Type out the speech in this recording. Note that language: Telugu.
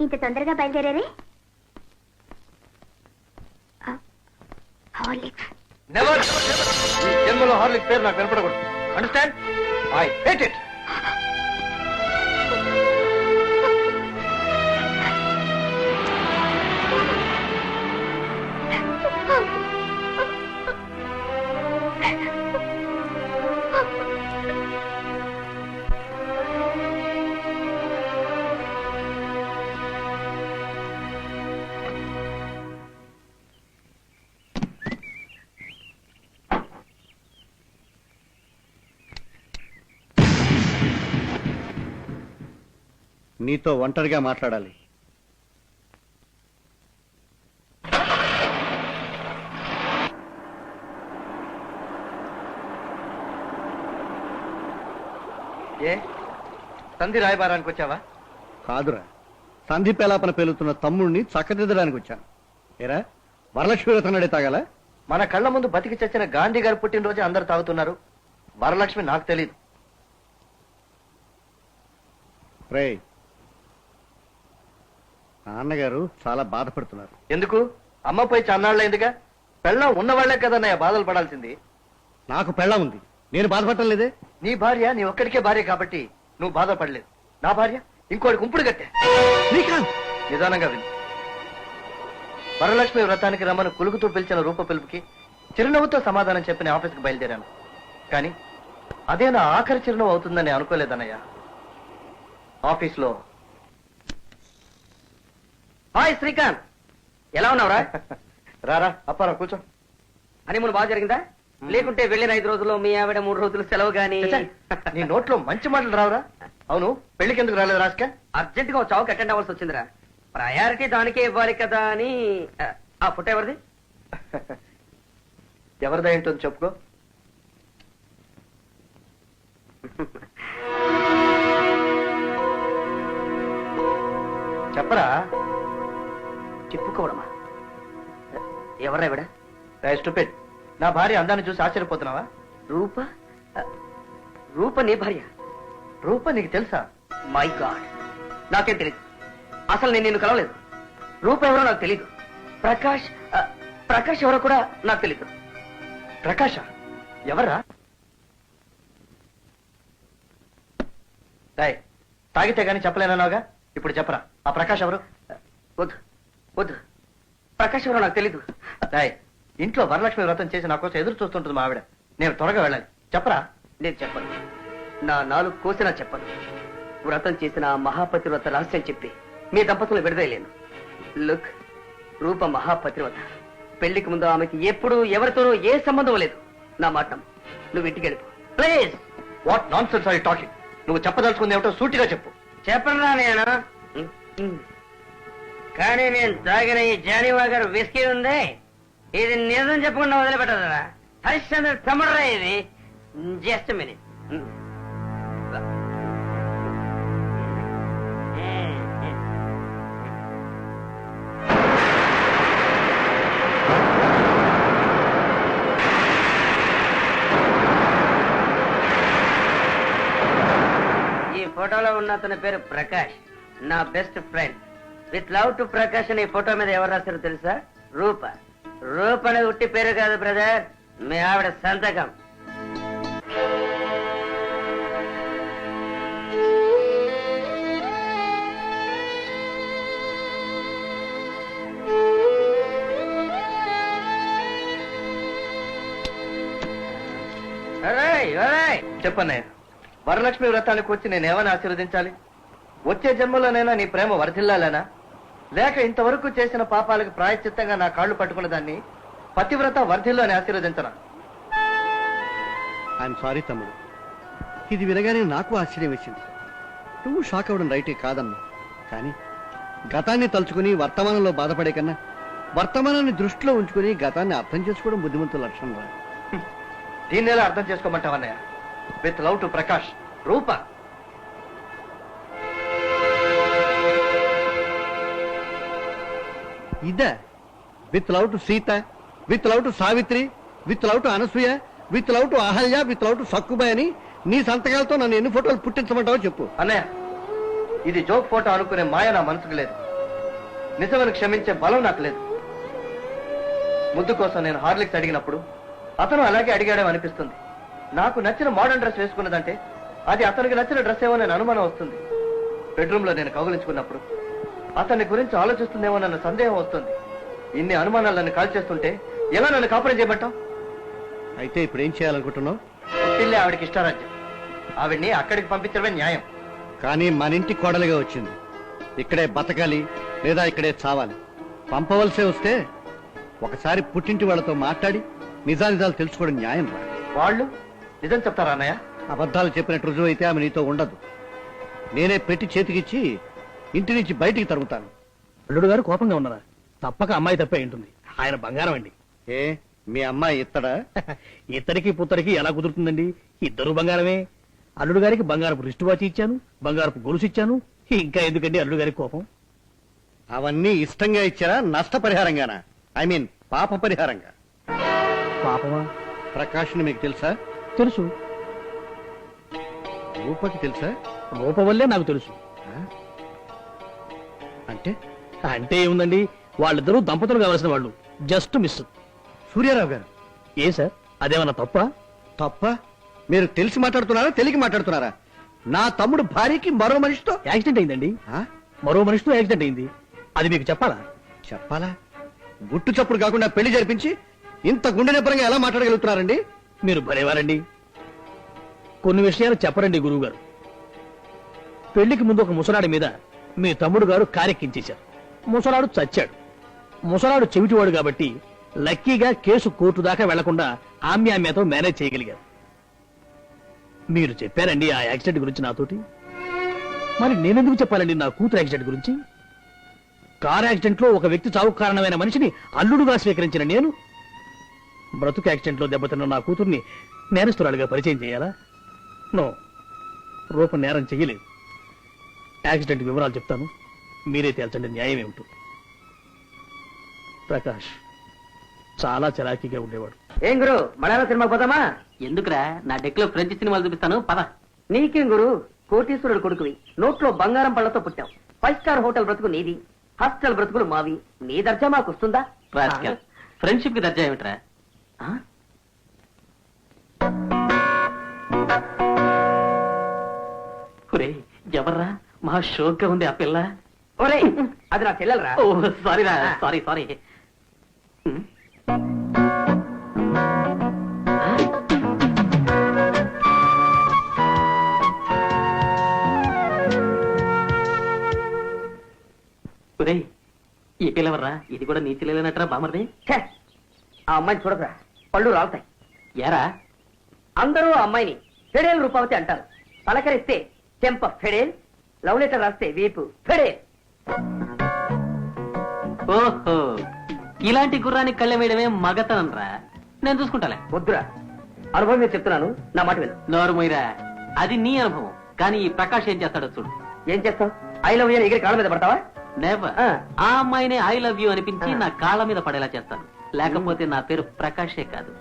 ఇంత తొందరగా బయలుదేరారే? హార్లిక్స్. నెవర్ జన్మలో హార్లిక్స్ పేరు నాకు వినపడకూడదు. అండర్స్టాండ్? I hate it. నీతో ఒంటరిగా మాట్లాడాలి. ఏ సంధి రాయబారానికి వచ్చావా? కాదురా, సంధి పేలాపన పేలుతున్న తమ్ముడిని చక్కదిద్దడానికి వచ్చాను. ఏరా, వరలక్ష్మి వ్రతనాడే తాగాల? మన కళ్ళ ముందు బతికి చచ్చిన గాంధీ గారు పుట్టినరోజు అందరు తాగుతున్నారు. వరలక్ష్మి నాకు తెలీదు. రే, నాన్నగారు చాలా బాధపడుతున్నారు. ఎందుకు? అమ్మ పోయి చన్నాళ్ళైందిగా. పెళ్ళం ఉన్నవాళ్లే కదన్నయ్య బాధలు పడాల్సింది. నాకు పెళ్ళ ఉంది, నేను బాధపడటం లేదే. నీ భార్య నీ ఒక్కడికే భార్య కాబట్టి నువ్వు బాధపడలేదు. నా భార్య ఇంకోటి కుంపుడు కట్టే. శ్రీకాంత్, నిదానంగా విను. వరలక్ష్మి వ్రతానికి రమ్మను కులుకుతూ పిలిచిన రూప పిలుపుకి చిరునవ్వుతో సమాధానం చెప్పిన ఆఫీస్కి బయలుదేరాను. కానీ అదే నా ఆఖరి చిరునవ్వు అవుతుందని అనుకోలేదన్నయ్య. ఆఫీస్లో హాయ్ శ్రీకాంత్, ఎలా ఉన్నావురా? రారా అప్పారా, కూర్చో. అని ముందు బాగా జరిగిందా? లేకుంటే వెళ్ళిన 5 రోజుల్లో మీ ఆవిడ 3 రోజులు సెలవు గాని. నీ నోట్లో మంచి మాటలు రావురా. అవును, పెళ్లికి ఎందుకు రాలేదు రాజక? అర్జెంట్ గా చావుకి అటెండ్ అవ్వాల్సి వచ్చిందిరా. ప్రయారిటీ దానికే ఇవ్వాలి కదా అని. ఆ ఫోటో ఎవరిది? ఎవరిదా ఏంటో చెప్పుకో. చెప్పరా. చెప్పుకోవడమా? ఎవరా ఇవిడ? స్టూపిడ్. నా భార్య అందాన్ని చూసి ఆశ్చర్యపోతున్నావా? రూప? రూప నీ భార్య? రూప నీకు తెలుసా? మై గాడ్, నాకేం తెలీదు. అసలు నేను నిన్ను కలవలేదు. రూప ఎవరో నాకు తెలీదు. ప్రకాష్ ఎవరో కూడా నాకు తెలీదు. ప్రకాశ ఎవరా? తాగితే గానీ చెప్పలేనన్నావుగా, ఇప్పుడు చెప్పరా. ఆ ప్రకాష్ ఎవరు? వద్దు వద్దు, ప్రకాష్ ఎవరో నాకు తెలీదు. ఇంట్లో వరలక్ష్మి వ్రతం చేసి నా కోసం ఎదురు చూస్తుంటుంది మా ఆవిడ. నేను త్వరగా వెళ్ళాలి. చెప్పరా. నేను చెప్పను. నా 4 కోసినా చెప్పను. వ్రతం చేసిన ఆ మహాపతివ్రత రహస్యం చెప్పి మీ దంపతులు విడదలేను. లుక్, రూప మహాపతివ్రత. పెళ్లికి ముందు ఆమెకి ఎప్పుడు ఎవరితోనూ ఏ సంబంధం లేదు. నా మాట నమ్ము. నువ్వు ఇంటికి వెళ్ళిపో please. What nonsense are you talking? నువ్వు చెప్పదలుచుకుంది ఏమిటో సూటిగా చెప్పు. చెప్పరా నేను? కానీ నేను తాగిన ఈ జానీవా గారు విస్కీ ఉంది, ఇది నిజం చెప్పకుండా వదిలిపెట్టదురా. హరిశ్చంద్ర తమ్ముడరా ఇది. Just minute. ఈ ఫోటోలో ఉన్న అతని పేరు ప్రకాష్, నా best friend. With love to Prakash అని ఈ ఫోటో మీద ఎవరు రాశారో తెలుసా? రూప. రూప అనేది ఉట్టి పేరు కాదు బ్రదర్, మీ ఆవిడ సంతకం. చెప్పన్నయ్య, వరలక్ష్మి వ్రతానికి వచ్చి నేనేమని ఆశీర్వదించాలి? వచ్చే జన్మలోనైనా నీ ప్రేమ వర్ధిల్లాలేనా? లేక ఇంతవరకు చేసిన పాపాలకు ప్రాయశ్చిత్తంగా నా కాళ్ళు పట్టుకున్న దాన్ని పతివ్రత వర్ధిల్లు అని ఆశీర్వదించనా? ఐఎమ్ సారీ తమ్ముడు, ఇది వినగానే నాకు ఆశ్చర్యం వేసింది. నువ్వు షాక్ అవ్వడం రైటే కాదమ్మా. కానీ గతాన్ని తలుచుకుని వర్తమానంలో బాధపడే కన్నా వర్తమానాన్ని దృష్టిలో ఉంచుకుని గతాన్ని అర్థం చేసుకోవడం బుద్ధిమంతుల లక్షణం రా. దీన్నెలా అర్థం చేసుకోమంటావన్నయ్య? విత్ లవ్ టు ప్రకాష్, రూప. ఇదే with love to Sita, with love to Savitri, with love to Anasuya, with love to Ahalya, with love to Sakkubai అని నీ సంతకాలతో నన్ను ఎన్ని ఫోటోలు పుట్టించమంటావో చెప్పు. అన్నయ్య, ఇది జోక్ ఫోటో అనుకునే మాయ నా మనసుకు లేదు. నిజమని క్షమించే బలం నాకు లేదు. ముద్దు కోసం నేను హార్లిక్స్ అడిగినప్పుడు అతను అలాగే అడిగాడేమో అనిపిస్తుంది. నాకు నచ్చిన మోడర్న్ డ్రెస్ వేసుకున్నదంటే అది అతనికి నచ్చిన డ్రెస్ ఏమో నేను అనుమానం వస్తుంది. బెడ్రూమ్ లో నేను కౌగులించుకున్నప్పుడు అతని గురించి ఆలోచిస్తుందేమో నన్ను సందేహం వస్తుంది. ఇన్ని అనుమానాలు నన్ను కాల్ చేస్తుంటే ఎలా నన్ను కాపురం చేయబట్టావు? అయితే ఇప్పుడు ఏం చేయాలనుకుంటున్నావు? పుట్టిల్లే ఆవిడకి ఇష్టారాజ్యం. ఆవిడ్ని అక్కడికి పంపించడమే న్యాయం. కానీ మన ఇంటి కోడలుగా వచ్చింది. ఇక్కడే బతకాలి లేదా ఇక్కడే చావాలి. పంపవలసే వస్తే ఒకసారి పుట్టింటి వాళ్ళతో మాట్లాడి నిజానిజాలు తెలుసుకోవడం న్యాయం రా. వాళ్ళు నిజం చెప్తారా అన్నయ్య? అబద్ధాలు చెప్పినట్టు రుజువు అయితే ఆమె నీతో ఉండదు. నేనే పెట్టి చేతికిచ్చి ఇంటి నుంచి బయటికి తరుగుతాను. అల్లుడు గారు కోపంగా ఉన్నారా? తప్పక అమ్మాయి తప్పే ఉంటుంది. ఆయన బంగారం అండి. ఏ మీ అమ్మాయి ఇత్తడా? ఇద్దరికి పుత్తరికి ఎలా కుదురుతుందండి? ఇద్దరు బంగారమే. అల్లుడు గారికి బంగారపు రిస్ట్ వాచ్ ఇచ్చాను, బంగారపు గొలుసు ఇచ్చాను. ఇంకా ఎందుకండి అల్లుడు గారికి కోపం? అవన్నీ ఇష్టంగా ఇచ్చారా నష్టపరిహారంగానా? ఐ మీన్ పాప పరిహారంగా. పాపమా? ప్రకాష్ని మీకు తెలుసా? తెలుసు. రూపకి తెలుసా? రూప వల్లే నాకు తెలుసు. అంటే అంటే ఏముందండి, వాళ్ళిద్దరూ దంపతులు కావాల్సిన వాళ్ళు. Just miss. సూర్యారావు గారు. ఏ సార్, అదేమన్నా తప్ప? తప్ప? మీరు తెలిసి మాట్లాడుతున్నారా తెలియక మాట్లాడుతున్నారా? నా తమ్ముడు భార్యకి మరో మనిషితో యాక్సిడెంట్ అయిందండి. ఆ? మరో మనిషితో యాక్సిడెంట్ అయింది. అది మీకు చెప్పాలా? చెప్పాలా? గుట్టు చప్పుడు కాకుండా పెళ్లి జరిపించి ఇంత గుండె నిబ్బరంగా ఎలా మాట్లాడగలుగుతున్నారండి? మీరు భలేవారండి. కొన్ని విషయాలు చెప్పరండి గురువు గారు. పెళ్లికి ముందు ఒక ముసలాడి మీద మీ తమ్ముడు గారు కారెక్కించేశారు. ముసలాడు చచ్చాడు. ముసలాడు చెవిటివాడు కాబట్టి లక్కీగా కేసు కోర్టు దాకా వెళ్లకుండా ఆమ్యామ్యతో మేనేజ్ చేయగలిగారు. మీరు చెప్పారండి ఆ యాక్సిడెంట్ గురించి నాతోటి. మరి నేనెందుకు చెప్పాలండి నా కూతురు యాక్సిడెంట్ గురించి? కార్ యాక్సిడెంట్ లో ఒక వ్యక్తి చావుకు కారణమైన మనిషిని అల్లుడుగా స్వీకరించిన నేను బ్రతుకు యాక్సిడెంట్ లో దెబ్బతిన్న నా కూతుర్ని నేరస్తురాలుగా పరిచయం చేయాలా? నో, రూపం నేరం చెయ్యలేదు. యాక్సిడెంట్ వివరాలు చెప్తాను, మీరే తేల్చండి న్యాయం ఏమిటో. ప్రకాష్ చాలా చలాకీగా ఉండేవాడు. ఏం గురు, మలయాళ సినిమా పోదామా? ఎందుకురా, నా డెక్ లో ఫ్రెంచ్ సినిమాలు చూపిస్తాను, పద. నీకేం గురు, కోటీశ్వరుడు కొడుకువి, నోట్లో బంగారం పళ్ళతో పుట్టావు. 5 స్టార్ హోటల్ బ్రతుకు నీది, హాస్టల్ బ్రతుకులు మావి. నీ దర్జా మాకు వస్తుందా? ఫ్రెండ్షిప్ కి దర్జా ఏమిట్రా? ఆ? ఒరే, ఎవర్రా మహా షోక్గా ఉంది ఆ పిల్ల? ఒరే, అది నా చెల్లెలరా. ఓ సారీ రా, సారీ సారీ. ఒరే, ఈ పిల్లవర్రా? ఇది కూడా నీ చెల్లెలనట్రా బామర్ది? ఛే, ఆ అమ్మాయిని చూడదురా, పళ్ళు రాలుతాయి. ఏరా? అందరూ ఆ అమ్మాయిని ఫెడేల్ రూపావతి అంటారు. పలకరిస్తే చెంప ఫెడేల్, లవ్ లెటర్ రాస్తే వీపు ఫెడేల్. ఓహో, ఇలాంటి గుర్రానికి కళ్ళె వేయడమే మగతనం రా. నేను చూసుకుంటాలే. వద్దురా, అనుభవం మీద చెప్తున్నాను, నా మాట విను. నోరు మొయ్యరా, అది నీ అనుభవం. కానీ ఈ ప్రకాష్ ఏం చేస్తాడో చూడు. ఏం చేస్తావు? ఐ లవ్ యూ అని ఎగిరి కాళ్ళ మీద పడతావా? నెవర్. ఆ అమ్మాయినే ఐ లవ్ యూ అనిపించి నా కాళ్ళ మీద పడేలా చేస్తాను. లేకపోతే నా పేరు ప్రకాషే కాదు,